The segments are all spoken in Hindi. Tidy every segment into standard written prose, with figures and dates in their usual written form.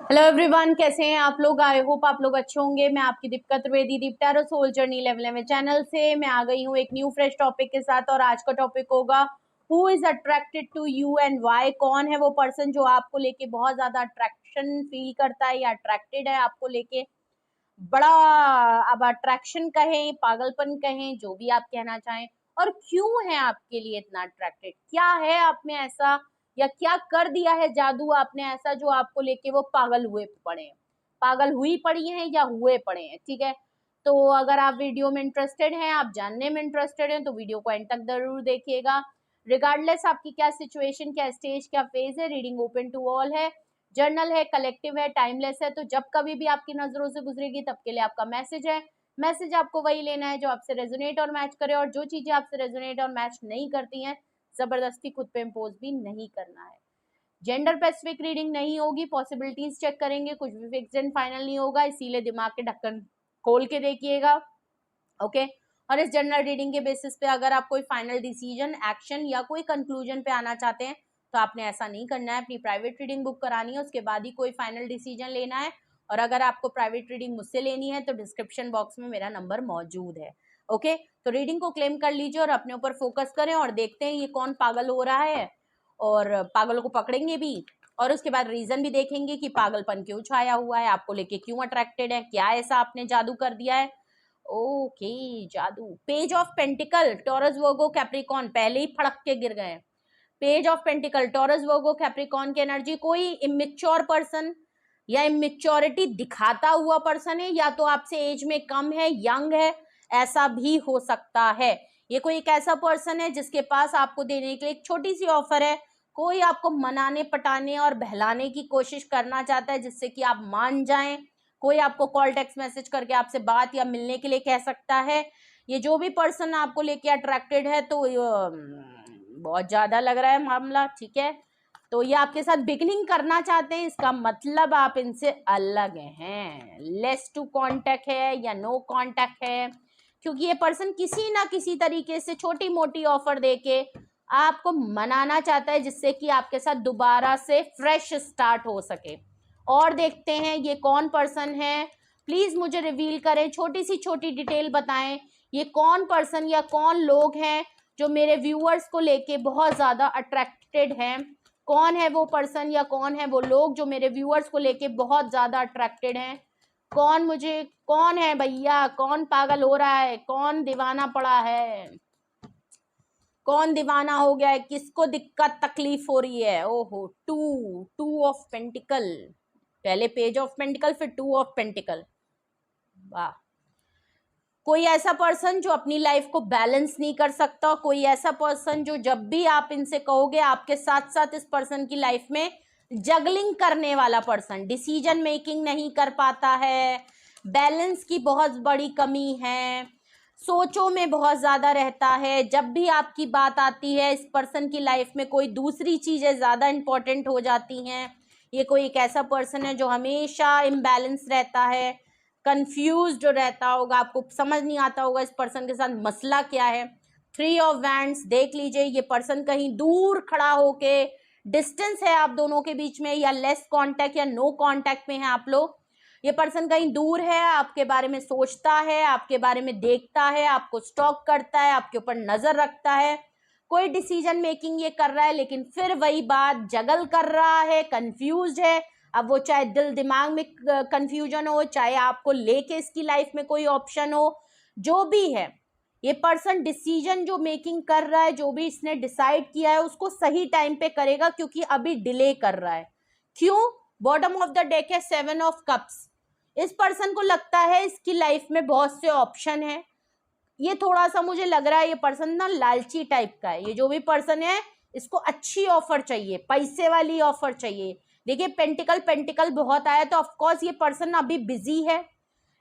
हेलो एवरीवन, कैसे हैं आप लोग। आई होप आप लोग अच्छे होंगे। मैं आपकी दीपिका त्रिवेदी, दीप टैरो सोल जर्नी लेवल में चैनल से मैं आ गई हूँ एक न्यू फ्रेश टॉपिक के साथ। और आज का टॉपिक होगा who is attracted to you and why. कौन है वो पर्सन जो आपको लेके बहुत ज्यादा अट्रैक्शन फील करता है या अट्रैक्टेड है आपको लेके। बड़ा, अब अट्रैक्शन कहें, पागलपन कहें, जो भी आप कहना चाहें। और क्यों है आपके लिए इतना अट्रैक्टेड, क्या है आप में ऐसा, या क्या कर दिया है जादू आपने ऐसा जो आपको लेके वो पागल हुए पड़े हैं, पागल हुई पड़ी हैं या हुए पड़े हैं। ठीक है, तो अगर आप वीडियो में इंटरेस्टेड हैं, आप जानने में इंटरेस्टेड हैं, तो वीडियो को एंड तक जरूर देखिएगा। रिगार्डलेस आपकी क्या सिचुएशन, क्या स्टेज, क्या फेज है, रीडिंग ओपन टू ऑल है, जर्नल है, कलेक्टिव है, टाइमलेस है। तो जब कभी भी आपकी नजरों से गुजरेगी तब के लिए आपका मैसेज है। मैसेज आपको वही लेना है जो आपसे रेजोनेट और मैच करे, और जो चीजें आपसे रेजोनेट और मैच नहीं करती हैं जबरदस्ती खुद पे इम्पोज भी नहीं करना है। जेंडर स्पेसिफिक रीडिंग नहीं होगी, पॉसिबिलिटीज चेक करेंगे, कुछ भी फिक्स एंड फाइनल नहीं होगा, इसीलिए दिमाग के ढक्कन खोल के देखिएगा। ओके, और इस जनरल रीडिंग के बेसिस पे अगर आप कोई फाइनल डिसीजन, एक्शन या कोई कंक्लूजन पे आना चाहते हैं तो आपने ऐसा नहीं करना है। अपनी प्राइवेट रीडिंग बुक करानी है, उसके बाद ही कोई फाइनल डिसीजन लेना है। और अगर आपको प्राइवेट रीडिंग मुझसे लेनी है तो डिस्क्रिप्शन बॉक्स में मेरा नंबर मौजूद है। ओके, तो रीडिंग को क्लेम कर लीजिए और अपने ऊपर फोकस करें और देखते हैं ये कौन पागल हो रहा है, और पागलों को पकड़ेंगे भी, और उसके बाद रीजन भी देखेंगे कि पागलपन क्यों छाया हुआ है, आपको लेके क्यों अट्रैक्टेड है, क्या ऐसा आपने जादू कर दिया है। ओके, जादू। Page of pentacle, Taurus Virgo Capricorn, पहले ही फड़क के गिर गए। Page of pentacle, Taurus Virgo Capricorn की एनर्जी। कोई इमेच्योर पर्सन या इमेच्योरिटी दिखाता हुआ पर्सन है, या तो आपसे एज में कम है, यंग है, ऐसा भी हो सकता है। ये कोई एक ऐसा पर्सन है जिसके पास आपको देने के लिए एक छोटी सी ऑफर है। कोई आपको मनाने, पटाने और बहलाने की कोशिश करना चाहता है जिससे कि आप मान जाएं। कोई आपको कॉल, टेक्स्ट मैसेज करके आपसे बात या मिलने के लिए कह सकता है। ये जो भी पर्सन आपको लेके अट्रैक्टेड है, तो बहुत ज्यादा लग रहा है मामला। ठीक है, तो ये आपके साथ बिगनिंग करना चाहते हैं, इसका मतलब आप इनसे अलग हैं। लेस टू कांटेक्ट है या नो कांटेक्ट है, क्योंकि ये पर्सन किसी ना किसी तरीके से छोटी मोटी ऑफर देके आपको मनाना चाहता है जिससे कि आपके साथ दोबारा से फ्रेश स्टार्ट हो सके। और देखते हैं ये कौन पर्सन है। प्लीज मुझे रिवील करें, छोटी सी छोटी डिटेल बताएं, ये कौन पर्सन या कौन लोग हैं जो मेरे व्यूअर्स को लेके बहुत ज्यादा अट्रैक्टेड हैं। कौन है वो पर्सन या कौन है वो लोग जो मेरे व्यूअर्स को लेके बहुत ज्यादा अट्रैक्टेड हैं। कौन है भैया, कौन पागल हो रहा है, कौन दीवाना पड़ा है, कौन दीवाना हो गया है, किसको दिक्कत तकलीफ हो रही है। ओहो, टू ऑफ पेंटिकल, पहले पेज ऑफ पेंटिकल फिर टू ऑफ पेंटिकल। वाह, कोई ऐसा पर्सन जो अपनी लाइफ को बैलेंस नहीं कर सकता, कोई ऐसा पर्सन जो जब भी आप इनसे कहोगे आपके साथ साथ इस पर्सन की लाइफ में जगलिंग करने वाला पर्सन, डिसीजन मेकिंग नहीं कर पाता है, बैलेंस की बहुत बड़ी कमी है, सोचों में बहुत ज्यादा रहता है। जब भी आपकी बात आती है इस पर्सन की लाइफ में कोई दूसरी चीजें ज्यादा इंपॉर्टेंट हो जाती हैं। ये कोई एक ऐसा पर्सन है जो हमेशा इम्बैलेंस रहता है, कंफ्यूज जो रहता होगा, आपको समझ नहीं आता होगा इस पर्सन के साथ मसला क्या है। 3 ऑफ वैंड्स, देख लीजिए ये पर्सन कहीं दूर खड़ा होके, डिस्टेंस है आप दोनों के बीच में, या लेस कांटेक्ट या नो कांटेक्ट में है आप लोग। ये पर्सन कहीं दूर है, आपके बारे में सोचता है, आपके बारे में देखता है, आपको स्टॉक करता है, आपके ऊपर नजर रखता है। कोई डिसीजन मेकिंग ये कर रहा है लेकिन फिर वही बात, जगल कर रहा है, कंफ्यूज है। अब वो चाहे दिल दिमाग में कंफ्यूजन हो, चाहे आपको लेके इसकी लाइफ में कोई ऑप्शन हो, जो भी है, ये पर्सन डिसीजन जो मेकिंग कर रहा है, जो भी इसने डिसाइड किया है उसको सही टाइम पे करेगा, क्योंकि अभी डिले कर रहा है। क्यों? बॉटम ऑफ द डेक है 7 ऑफ कप्स। इस पर्सन को लगता है इसकी लाइफ में बहुत से ऑप्शन है। ये थोड़ा सा मुझे लग रहा है ये पर्सन ना लालची टाइप का है। ये जो भी पर्सन है इसको अच्छी ऑफर चाहिए, पैसे वाली ऑफर चाहिए। देखिए पेंटिकल पेंटिकल बहुत आया, तो ऑफकोर्स ये पर्सन अभी बिजी है,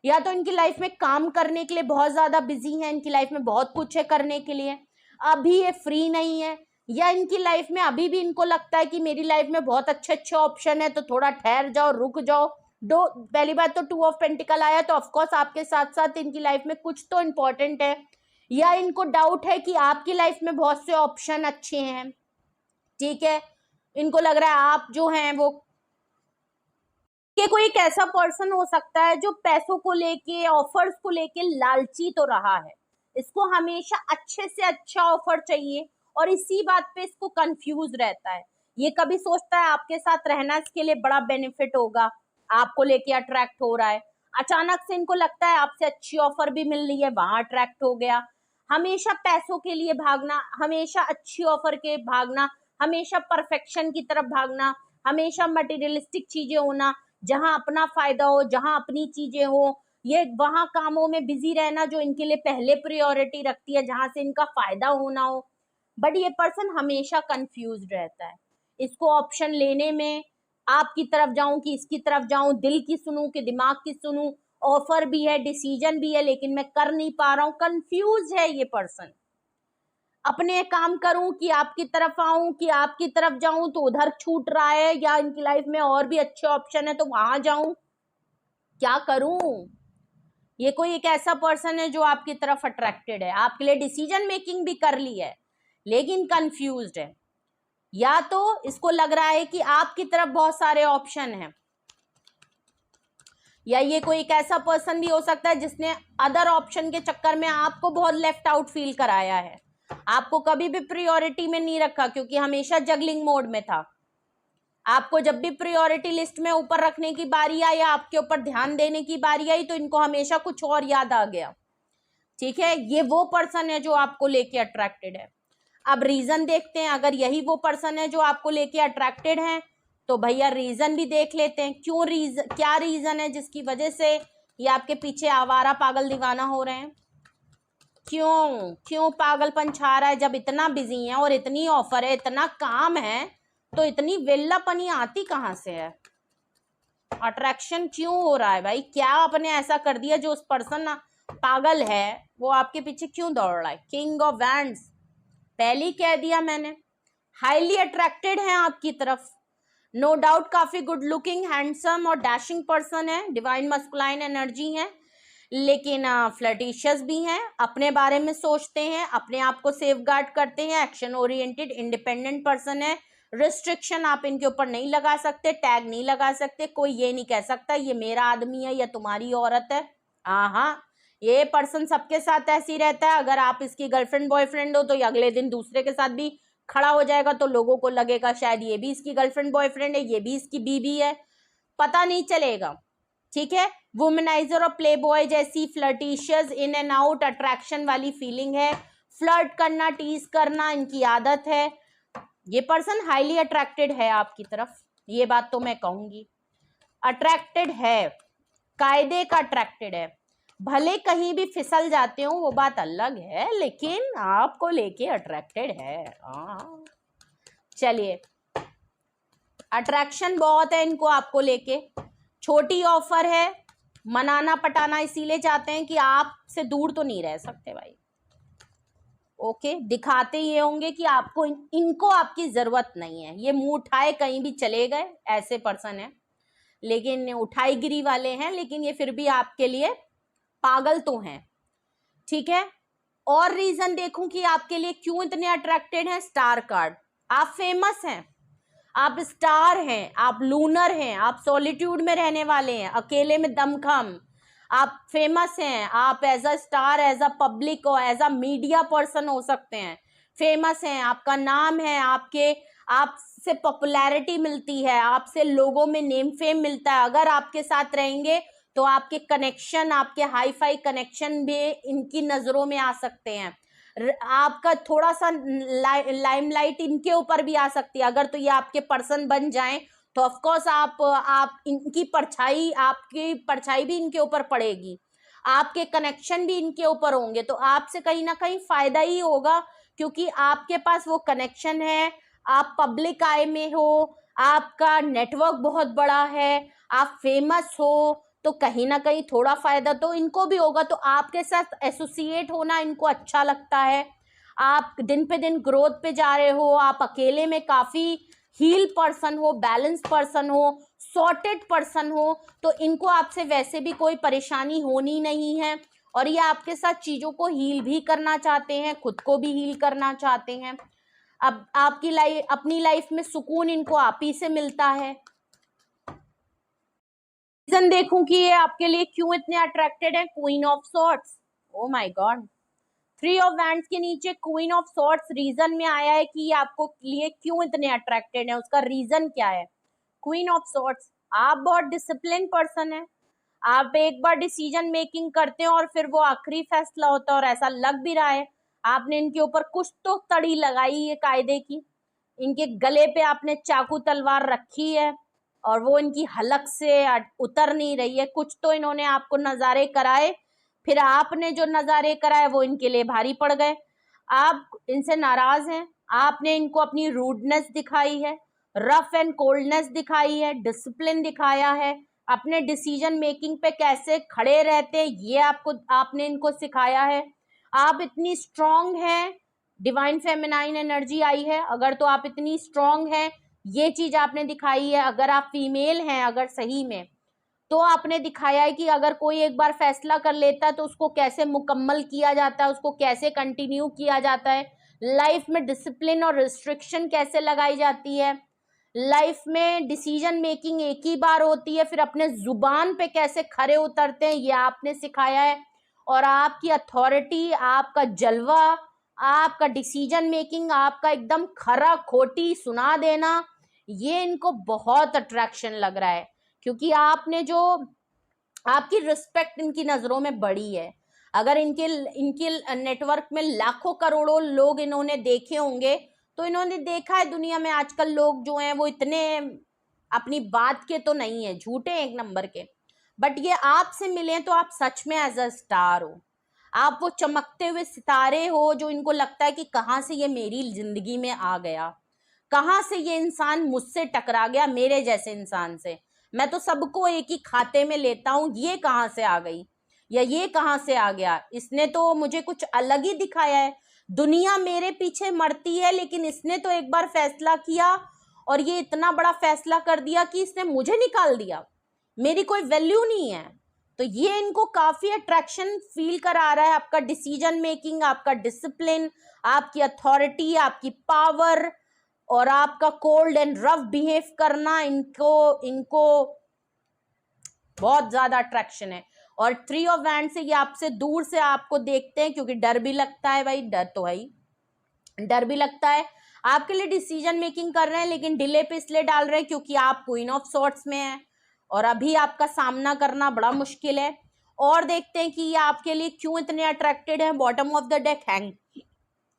या तो इनकी लाइफ में काम करने के लिए बहुत ज्यादा बिजी है, इनकी लाइफ में बहुत कुछ है करने के लिए, अभी ये फ्री नहीं है, या इनकी लाइफ में अभी भी इनको लगता है कि मेरी लाइफ में बहुत अच्छे अच्छे ऑप्शन है, तो थोड़ा ठहर जाओ, रुक जाओ। दो, पहली बात तो 2 ऑफ पेंटिकल आया, तो ऑफकोर्स आपके साथ साथ इनकी लाइफ में कुछ तो इंपॉर्टेंट है, या इनको डाउट है कि आपकी लाइफ में बहुत से ऑप्शन अच्छे हैं। ठीक है, इनको लग रहा है आप जो हैं वो कोई एक ऐसा पर्सन हो सकता है जो पैसों को लेके, ऑफर्स को लेके लालची तो रहा है, इसको हमेशा अच्छे से अच्छा ऑफर चाहिए और इसी बात पे इसको कंफ्यूज रहता है। ये कभी सोचता है आपके साथ रहना इसके लिए बड़ा बेनिफिट होगा, आपको लेके अट्रैक्ट हो रहा है, अचानक से इनको लगता है आपसे अच्छी ऑफर भी मिल रही है, वहां अट्रैक्ट हो गया। हमेशा पैसों के लिए भागना, हमेशा अच्छी ऑफर के भागना, हमेशा परफेक्शन की तरफ भागना, हमेशा मटेरियलिस्टिक चीजें होना, जहां अपना फायदा हो, जहां अपनी चीजें हो, ये वहां कामों में बिजी रहना जो इनके लिए पहले प्रायोरिटी रखती है, जहां से इनका फायदा होना हो। बट ये पर्सन हमेशा कंफ्यूज रहता है, इसको ऑप्शन लेने में आपकी तरफ जाऊं कि इसकी तरफ जाऊं, दिल की सुनूं कि दिमाग की सुनूं, ऑफर भी है, डिसीजन भी है, लेकिन मैं कर नहीं पा रहा हूं, कंफ्यूज है ये पर्सन। अपने काम करूं कि आपकी तरफ आऊं, कि आपकी तरफ जाऊं तो उधर छूट रहा है, या इनकी लाइफ में और भी अच्छे ऑप्शन है तो वहां जाऊं, क्या करूं। ये कोई एक ऐसा पर्सन है जो आपकी तरफ अट्रैक्टेड है, आपके लिए डिसीजन मेकिंग भी कर ली है लेकिन कंफ्यूज्ड है। या तो इसको लग रहा है कि आपकी तरफ बहुत सारे ऑप्शन हैं, या ये कोई एक ऐसा पर्सन भी हो सकता है जिसने अदर ऑप्शन के चक्कर में आपको बहुत लेफ्ट आउट फील कराया है, आपको कभी भी प्रायोरिटी में नहीं रखा क्योंकि हमेशा जगलिंग मोड में था। आपको जब भी प्रायोरिटी लिस्ट में ऊपर रखने की बारी आई या आपके ऊपर ध्यान देने की बारी आई तो इनको हमेशा कुछ और याद आ गया। ठीक है, ये वो पर्सन है जो आपको लेके अट्रैक्टेड है। अब रीजन देखते हैं, अगर यही वो पर्सन है जो आपको लेके अट्रैक्टेड है तो भैया रीजन भी देख लेते हैं, क्या रीजन है जिसकी वजह से ये आपके पीछे आवारा पागल दीवाना हो रहे हैं। क्यों पागलपन छा रहा है, जब इतना बिजी है और इतनी ऑफर है, इतना काम है, तो इतनी वेल्लापनी आती कहां से है। अट्रैक्शन क्यों हो रहा है भाई, क्या आपने ऐसा कर दिया जो उस पर्सन पागल है वो आपके पीछे क्यों दौड़ रहा है। किंग ऑफ वैंड्स, पहले ही कह दिया मैंने, हाईली अट्रैक्टेड है आपकी तरफ, नो डाउट काफी गुड लुकिंग, हैंडसम और डैशिंग पर्सन है, डिवाइन मस्कुलाइन एनर्जी है, लेकिन फ्लर्टिशियस भी हैं, अपने बारे में सोचते हैं, अपने आप को सेफगार्ड करते हैं, एक्शन ओरिएंटेड इंडिपेंडेंट पर्सन है। रिस्ट्रिक्शन आप इनके ऊपर नहीं लगा सकते, टैग नहीं लगा सकते, कोई ये नहीं कह सकता ये मेरा आदमी है या तुम्हारी औरत है। हाँ, ये पर्सन सबके साथ ऐसी रहता है, अगर आप इसकी गर्लफ्रेंड बॉयफ्रेंड हो तो ये अगले दिन दूसरे के साथ भी खड़ा हो जाएगा, तो लोगों को लगेगा शायद ये भी इसकी गर्लफ्रेंड बॉयफ्रेंड है, ये भी इसकी बीबी है, पता नहीं चलेगा। ठीक है, वुमेनाइजर और प्ले बॉय जैसी फ्लर्टिशियस इन एंड आउट अट्रैक्शन वाली फीलिंग है, फ्लर्ट करना, टीज करना इनकी आदत है। ये पर्सन हाईली अट्रैक्टेड है आपकी तरफ, ये बात तो मैं कहूंगी, अट्रैक्टेड है, कायदे का अट्रैक्टेड है। भले कहीं भी फिसल जाते हो वो बात अलग है, लेकिन आपको लेके अट्रैक्टेड है। चलिए, अट्रैक्शन बहुत है इनको आपको लेके, छोटी ऑफर है, मनाना पटाना इसीलिए चाहते हैं कि आपसे दूर तो नहीं रह सकते भाई। ओके, दिखाते ये होंगे कि आपको इनको आपकी जरूरत नहीं है, ये मुंह उठाए कहीं भी चले गए, ऐसे पर्सन है, लेकिन उठाई गिरी वाले हैं, लेकिन ये फिर भी आपके लिए पागल तो हैं। ठीक है, और रीजन देखूं कि आपके लिए क्यों इतने अट्रैक्टेड हैं। स्टार कार्ड, आप फेमस हैं, आप स्टार हैं, आप लूनर हैं, आप सॉलिट्यूड में रहने वाले हैं, अकेले में दमखम, आप फेमस हैं, आप as a star, as a public और एज अ मीडिया पर्सन हो सकते हैं, फेमस हैं, आपका नाम है, आपसे पॉपुलैरिटी मिलती है, आपसे लोगों में नेम फेम मिलता है। अगर आपके साथ रहेंगे तो आपके कनेक्शन, आपके हाई फाई कनेक्शन भी इनकी नजरों में आ सकते हैं, आपका थोड़ा सा लाइमलाइट इनके ऊपर भी आ सकती है। अगर तो ये आपके पर्सन बन जाएं तो ऑफ कोर्स आप इनकी परछाई, आपकी परछाई भी इनके ऊपर पड़ेगी, आपके कनेक्शन भी इनके ऊपर होंगे, तो आपसे कहीं ना कहीं फायदा ही होगा, क्योंकि आपके पास वो कनेक्शन है, आप पब्लिक आई में हो, आपका नेटवर्क बहुत बड़ा है, आप फेमस हो, तो कहीं ना कहीं थोड़ा फायदा तो इनको भी होगा। तो आपके साथ एसोसिएट होना इनको अच्छा लगता है, आप दिन पे दिन ग्रोथ पे जा रहे हो, आप अकेले में काफी हील पर्सन हो, बैलेंस पर्सन हो, सॉर्टेड पर्सन हो, तो इनको आपसे वैसे भी कोई परेशानी होनी नहीं है, और ये आपके साथ चीजों को हील भी करना चाहते हैं, खुद को भी हील करना चाहते हैं। अब आपकी लाइफ, अपनी लाइफ में सुकून इनको आप ही से मिलता है। रीजन देखूं कि ये आपके लिए क्यों इतने अट्रैक्टेड है। Queen of swords, oh my God, three of wands के नीचे क्वीन ऑफ सॉर्ड्स रीजन में आया है कि ये आपको लिए क्यों इतने अट्रैक्टेड है, उसका रीजन क्या है। क्वीन ऑफ सॉर्ड्स, आप बहुत डिसिप्लिन पर्सन है, आप एक बार डिसीजन मेकिंग करते हो और फिर वो आखिरी फैसला होता है, और ऐसा लग भी रहा है आपने इनके ऊपर कुछ तो तड़ी लगाई है कायदे की, इनके गले पे आपने चाकू तलवार रखी है और वो इनकी हलक से उतर नहीं रही है। कुछ तो इन्होंने आपको नजारे कराए, फिर आपने जो नजारे कराए वो इनके लिए भारी पड़ गए। आप इनसे नाराज हैं, आपने इनको अपनी रूडनेस दिखाई है, रफ एंड कोल्डनेस दिखाई है, डिसिप्लिन दिखाया है, अपने डिसीजन मेकिंग पे कैसे खड़े रहते हैं ये आपने इनको सिखाया है। आप इतनी स्ट्रांग हैं, डिवाइन फेमिनाइन एनर्जी आई है अगर, तो आप इतनी स्ट्रांग हैं, ये चीज आपने दिखाई है। अगर आप फीमेल हैं अगर सही में, तो आपने दिखाया है कि अगर कोई एक बार फैसला कर लेता है तो उसको कैसे मुकम्मल किया जाता है, उसको कैसे कंटिन्यू किया जाता है, लाइफ में डिसिप्लिन और रिस्ट्रिक्शन कैसे लगाई जाती है, लाइफ में डिसीजन मेकिंग एक ही बार होती है, फिर अपने जुबान पे कैसे खरे उतरते हैं ये आपने सिखाया है। और आपकी अथॉरिटी, आपका जलवा, आपका डिसीजन मेकिंग, आपका एकदम खरा खोटी सुना देना, ये इनको बहुत अट्रैक्शन लग रहा है, क्योंकि आपने जो आपकी रिस्पेक्ट इनकी नजरों में बढ़ी है। अगर इनके इनके नेटवर्क में लाखों करोड़ों लोग इन्होंने देखे होंगे, तो इन्होंने देखा है दुनिया में आजकल लोग जो हैं वो इतने अपनी बात के तो नहीं है, झूठे एक नंबर के, बट ये आपसे मिले तो आप सच में एज अ स्टार हो, आप वो चमकते हुए सितारे हो जो इनको लगता है कि कहाँ से ये मेरी जिंदगी में आ गया, कहाँ से ये इंसान मुझसे टकरा गया, मेरे जैसे इंसान से, मैं तो सबको एक ही खाते में लेता हूँ, ये कहाँ से आ गई या ये कहाँ से आ गया, इसने तो मुझे कुछ अलग ही दिखाया है। दुनिया मेरे पीछे मरती है लेकिन इसने तो एक बार फैसला किया और ये इतना बड़ा फैसला कर दिया कि इसने मुझे निकाल दिया, मेरी कोई वैल्यू नहीं है। तो ये इनको काफी अट्रैक्शन फील करा रहा है, आपका डिसीजन मेकिंग, आपका डिसिप्लिन, आपकी अथॉरिटी, आपकी पावर और आपका कोल्ड एंड रफ बिहेव करना, इनको इनको बहुत ज्यादा अट्रैक्शन है। और थ्री ऑफ वैंड से ये आपसे दूर से आपको देखते हैं, क्योंकि डर भी लगता है भाई, डर तो है ही, डर भी लगता है। आपके लिए डिसीजन मेकिंग कर रहे हैं लेकिन डिले पे इसलिए डाल रहे हैं क्योंकि आप क्वीन ऑफ सॉर्ट्स में हैं और अभी आपका सामना करना बड़ा मुश्किल है। और देखते हैं कि ये आपके लिए क्यों इतने अट्रैक्टेड है। Bottom of the deck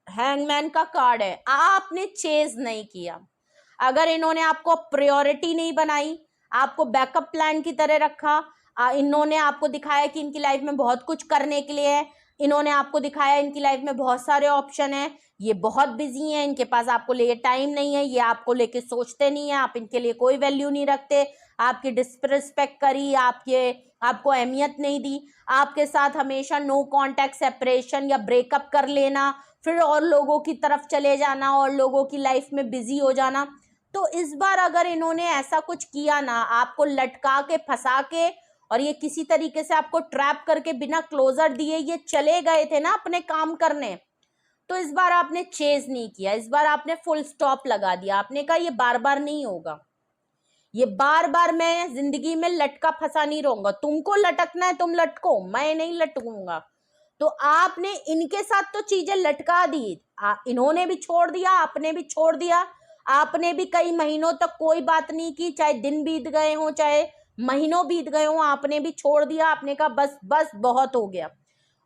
hangman का कार्ड है, आपने चेज नहीं किया, अगर इन्होंने आपको प्रायोरिटी नहीं बनाई, आपको बैकअप प्लान की तरह रखा, इन्होंने आपको दिखाया कि इनकी लाइफ में बहुत कुछ करने के लिए है, इन्होंने आपको दिखाया इनकी लाइफ में बहुत सारे ऑप्शन है, ये बहुत बिजी हैं, इनके पास आपको लिए टाइम नहीं है, ये आपको लेके सोचते नहीं है, आप इनके लिए कोई वैल्यू नहीं रखते, आपकी डिसरिस्पेक्ट करी, आपको अहमियत नहीं दी, आपके साथ हमेशा नो कांटेक्ट, सेपरेशन या ब्रेकअप कर लेना, फिर और लोगों की तरफ चले जाना और लोगों की लाइफ में बिजी हो जाना। तो इस बार अगर इन्होंने ऐसा कुछ किया ना, आपको लटका के फंसा के और ये किसी तरीके से आपको ट्रैप करके बिना क्लोजर दिए ये चले गए थे ना अपने काम करने, तो इस बार आपने चेज नहीं किया, इस बार आपने फुल स्टॉप लगा दिया, आपने कहा ये बार बार नहीं होगा, ये बार बार मैं जिंदगी में लटका फंसा नहीं रहूंगा, तुमको लटकना है तुम लटको, मैं नहीं लटकूंगा। तो आपने इनके साथ तो चीजें लटका दी, इन्होंने भी छोड़ दिया, आपने भी छोड़ दिया, आपने भी कई महीनों तक कोई बात नहीं की, चाहे दिन बीत गए हों चाहे महीनों बीत गए हों, आपने भी छोड़ दिया, आपने कहा बस बस बहुत हो गया।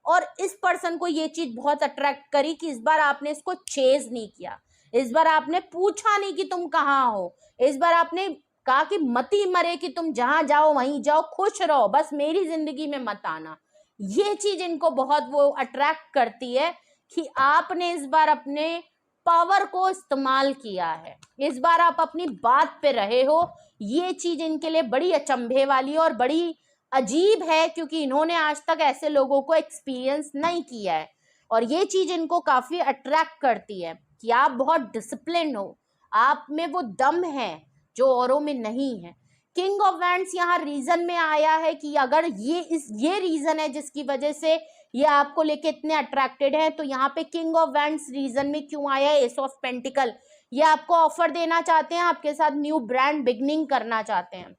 और इस पर्सन को ये चीज बहुत अट्रैक्ट करी कि इस बार आपने इसको चेज नहीं किया, इस बार आपने पूछा नहीं कि तुम कहाँ हो, इस बार आपने कहा कि मती मरे कि तुम जहां जाओ वहीं जाओ, खुश रहो, बस मेरी जिंदगी में मत आना। ये चीज इनको बहुत वो अट्रैक्ट करती है कि आपने इस बार अपने पावर को इस्तेमाल किया है, इस बार आप अपनी बात पे रहे हो। ये चीज इनके लिए बड़ी अचंभे वाली और बड़ी अजीब है, क्योंकि इन्होंने आज तक ऐसे लोगों को एक्सपीरियंस नहीं किया है। और ये चीज इनको काफी अट्रैक्ट करती है कि आप बहुत डिसिप्लिन हो, आप में वो दम है जो औरों में नहीं है। किंग ऑफ वैंड्स यहाँ रीजन में आया है कि अगर ये रीजन है जिसकी वजह से ये आपको लेके इतने अट्रैक्टेड है, तो यहाँ पे किंग ऑफ वैंड्स रीजन में क्यों आया है। एस ऑफ पेंटिकल, ये आपको ऑफर देना चाहते हैं, आपके साथ न्यू ब्रांड बिगनिंग करना चाहते हैं।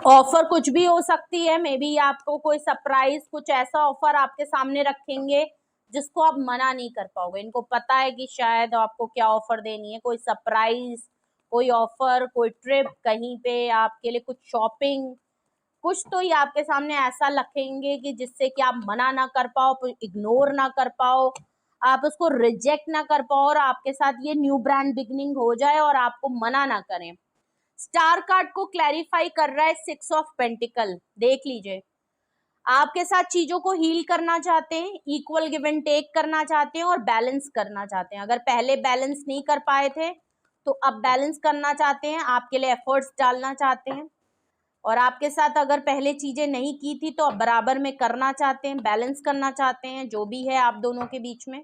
ऑफर कुछ भी हो सकती है, मे बी आपको कोई सरप्राइज कुछ ऐसा ऑफर आपके सामने रखेंगे जिसको आप मना नहीं कर पाओगे। इनको पता है कि शायद आपको क्या ऑफर देनी है, कोई सरप्राइज, कोई ऑफर, कोई ट्रिप, कहीं पे आपके लिए कुछ शॉपिंग, कुछ तो ये आपके सामने ऐसा रखेंगे कि जिससे कि आप मना ना कर पाओ, इग्नोर ना कर पाओ, आप उसको रिजेक्ट ना कर पाओ और आपके साथ ये न्यू ब्रांड बिगनिंग हो जाए और आपको मना ना करें। स्टार कार्ड को क्लैरिफाई कर रहा है 6 ऑफ पेंटिकल। देख लीजिए, आपके साथ चीजों को हील करना चाहते हैं, इक्वल गिव एंड टेक करना चाहते हैं और बैलेंस करना चाहते हैं। अगर पहले बैलेंस नहीं कर पाए थे तो अब बैलेंस करना चाहते हैं, आपके लिए एफर्ट्स डालना चाहते हैं। और आपके साथ अगर पहले चीजें नहीं की थी तो अब बराबर में करना चाहते हैं, बैलेंस करना चाहते हैं, जो भी है आप दोनों के बीच में।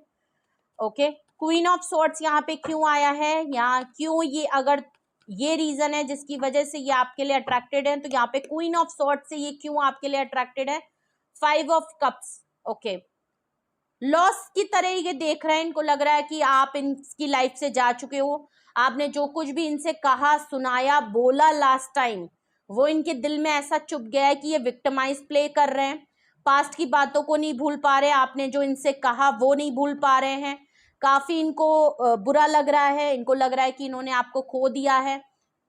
ओके, क्वीन ऑफ सॉर्ड्स यहाँ पे क्यों आया है, यहाँ क्यों, ये अगर ये रीजन है जिसकी वजह से ये आपके लिए अट्रैक्टेड है, तो यहाँ पे क्वीन ऑफ सॉर्ड्स से ये क्यों आपके लिए अट्रैक्टेड है। 5 ऑफ कप्स, ओके, लॉस की तरह ये देख रहे हैं, इनको लग रहा है कि आप इनकी लाइफ से जा चुके हो। आपने जो कुछ भी इनसे कहा, सुनाया, बोला लास्ट टाइम, वो इनके दिल में ऐसा चुप गया है कि ये विक्टिमाइज प्ले कर रहे हैं। पास्ट की बातों को नहीं भूल पा रहे, आपने जो इनसे कहा वो नहीं भूल पा रहे हैं। काफी इनको बुरा लग रहा है, इनको लग रहा है कि इन्होंने आपको खो दिया है।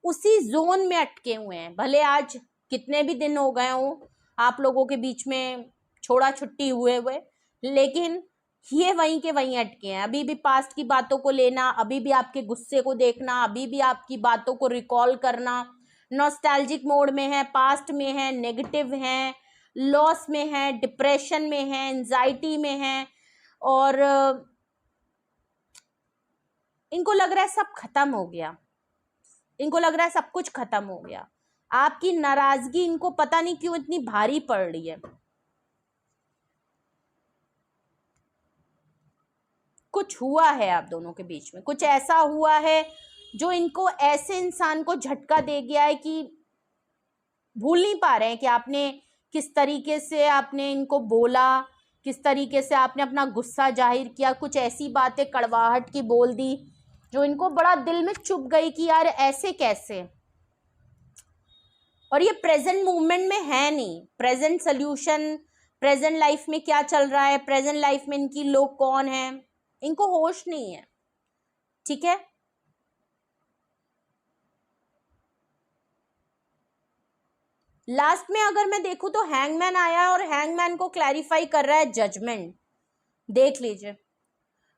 उसी जोन में अटके हुए हैं, भले आज कितने भी दिन हो गए हो आप लोगों के बीच में छोड़ा छुट्टी हुए हुए, लेकिन ये वहीं के वहीं अटके हैं। अभी भी पास्ट की बातों को लेना, अभी भी आपके गुस्से को देखना, अभी भी आपकी बातों को रिकॉल करना, नॉस्टैल्जिक मोड में है, पास्ट में है, नेगेटिव है, लॉस में है, डिप्रेशन में है, एंजाइटी में है, और इनको लग रहा है सब खत्म हो गया, इनको लग रहा है सब कुछ खत्म हो गया। आपकी नाराजगी इनको पता नहीं क्यों इतनी भारी पड़ रही है। कुछ हुआ है आप दोनों के बीच में, कुछ ऐसा हुआ है जो इनको ऐसे इंसान को झटका दे गया है कि भूल नहीं पा रहे हैं कि आपने किस तरीके से आपने इनको बोला, किस तरीके से आपने अपना गुस्सा जाहिर किया, कुछ ऐसी बातें कड़वाहट की बोल दी जो इनको बड़ा दिल में चुभ गई कि यार ऐसे कैसे। और ये प्रेजेंट मूवमेंट में है नहीं, प्रेजेंट सोल्यूशन, प्रेजेंट लाइफ में क्या चल रहा है, प्रेजेंट लाइफ में इनकी लोग कौन है, इनको होश नहीं है। ठीक है, लास्ट में अगर मैं देखूं तो हैंगमैन आया है और हैंगमैन को क्लैरिफाई कर रहा है जजमेंट। देख लीजिए,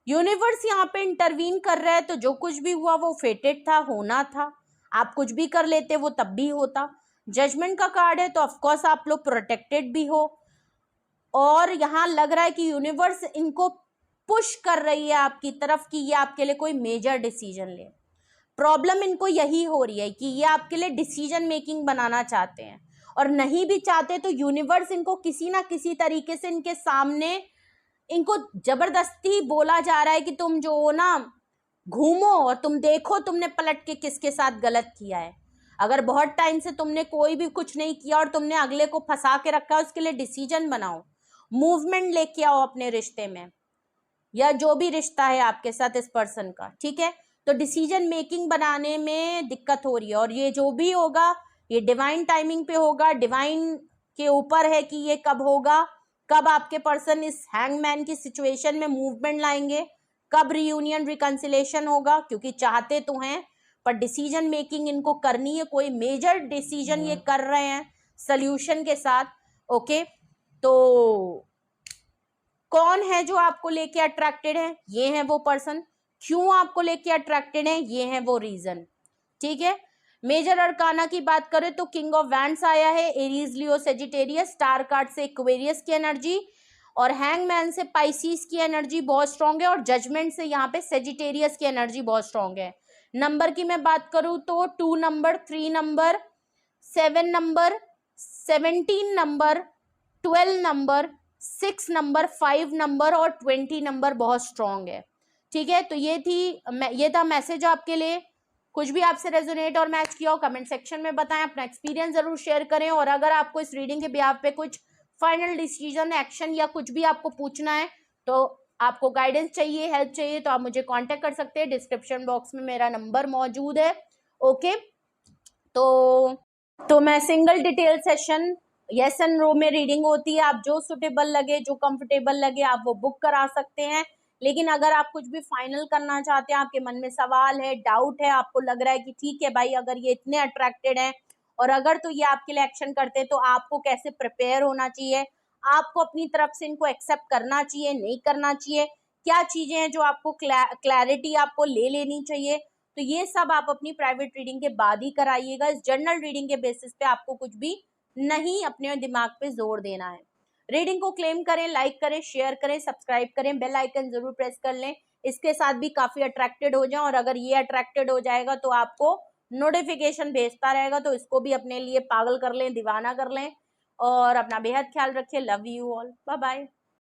यूनिवर्स यहाँ पे इंटरवीन कर रहा है, तो जो कुछ भी हुआ वो फेटेड था, होना था। आप कुछ भी कर लेते वो तब भी होता। जजमेंट का कार्ड है तो ऑफकोर्स आप लोग प्रोटेक्टेड भी हो, और यहाँ लग रहा है कि यूनिवर्स इनको पुश कर रही है आपकी तरफ कि ये आपके लिए कोई मेजर डिसीजन ले। प्रॉब्लम इनको यही हो रही है कि ये आपके लिए डिसीजन मेकिंग बनाना चाहते हैं, और नहीं भी चाहते तो यूनिवर्स इनको किसी ना किसी तरीके से इनके सामने इनको जबरदस्ती बोला जा रहा है कि तुम जो हो ना, घूमो और तुम देखो तुमने पलट के किसके साथ गलत किया है। अगर बहुत टाइम से तुमने कोई भी कुछ नहीं किया और तुमने अगले को फंसा के रखा है, उसके लिए डिसीजन बनाओ, मूवमेंट लेके आओ अपने रिश्ते में, या जो भी रिश्ता है आपके साथ इस पर्सन का। ठीक है, तो डिसीजन मेकिंग बनाने में दिक्कत हो रही है, और ये जो भी होगा ये डिवाइन टाइमिंग पे होगा, डिवाइन के ऊपर है कि ये कब होगा, कब आपके पर्सन इस हैंगमैन की सिचुएशन में मूवमेंट लाएंगे, कब रियूनियन रिकंसिलेशन होगा, क्योंकि चाहते तो हैं पर डिसीजन मेकिंग इनको करनी है, कोई मेजर डिसीजन ये कर रहे हैं सल्यूशन के साथ। ओके, तो कौन है जो आपको लेके अट्रैक्टेड है, ये है वो पर्सन। क्यों आपको लेके अट्रैक्टेड है, ये है वो रीजन। ठीक है, मेजर अरकाना की बात करें तो किंग ऑफ वैंड्स आया है, एरीज, लियो, सेजिटेरियस, स्टार कार्ड से एक्वेरियस की एनर्जी, और हैंगमैन से पाइसिस की एनर्जी बहुत स्ट्रांग है, और जजमेंट से यहाँ पे सेजिटेरियस की एनर्जी बहुत स्ट्रांग है। नंबर की मैं बात करूं तो 2 number, 3 number, 7 number, 17 number, 12 number, 6 number, 5 number और 20 नंबर बहुत स्ट्रांग है। ठीक है, तो ये था मैसेज आपके लिए। कुछ भी आपसे रेजोनेट और मैच किया हो कमेंट सेक्शन में बताएं, अपना एक्सपीरियंस जरूर शेयर करें, और अगर आपको इस रीडिंग के बिहाफ पे कुछ फाइनल डिसीजन, एक्शन या कुछ भी आपको पूछना है, तो आपको गाइडेंस चाहिए, हेल्प चाहिए, तो आप मुझे कांटेक्ट कर सकते हैं। डिस्क्रिप्शन बॉक्स में मेरा नंबर मौजूद है। ओके, तो तो मैं single detail session yes and no में रीडिंग होती है, आप जो सुटेबल लगे, जो कंफर्टेबल लगे आप वो बुक करा सकते हैं। लेकिन अगर आप कुछ भी फाइनल करना चाहते हैं, आपके मन में सवाल है, डाउट है, आपको लग रहा है कि ठीक है भाई अगर ये इतने अट्रैक्टेड हैं और अगर तो ये आपके लिए एक्शन करते हैं तो आपको कैसे प्रिपेयर होना चाहिए, आपको अपनी तरफ से इनको एक्सेप्ट करना चाहिए, नहीं करना चाहिए, क्या चीजें हैं जो आपको क्लैरिटी आपको ले लेनी चाहिए, तो ये सब आप अपनी प्राइवेट रीडिंग के बाद ही कराइएगा। इस जर्नल रीडिंग के बेसिस पे आपको कुछ भी नहीं अपने दिमाग पे जोर देना है। रीडिंग को क्लेम करें, लाइक करें, शेयर करें, सब्सक्राइब करें, बेल आइकन जरूर प्रेस कर लें, इसके साथ भी काफी अट्रैक्टेड हो जाएं। और अगर ये अट्रैक्टेड हो जाएगा तो आपको नोटिफिकेशन भेजता रहेगा, तो इसको भी अपने लिए पागल कर लें, दीवाना कर लें। और अपना बेहद ख्याल रखिए। Love you all, bye bye.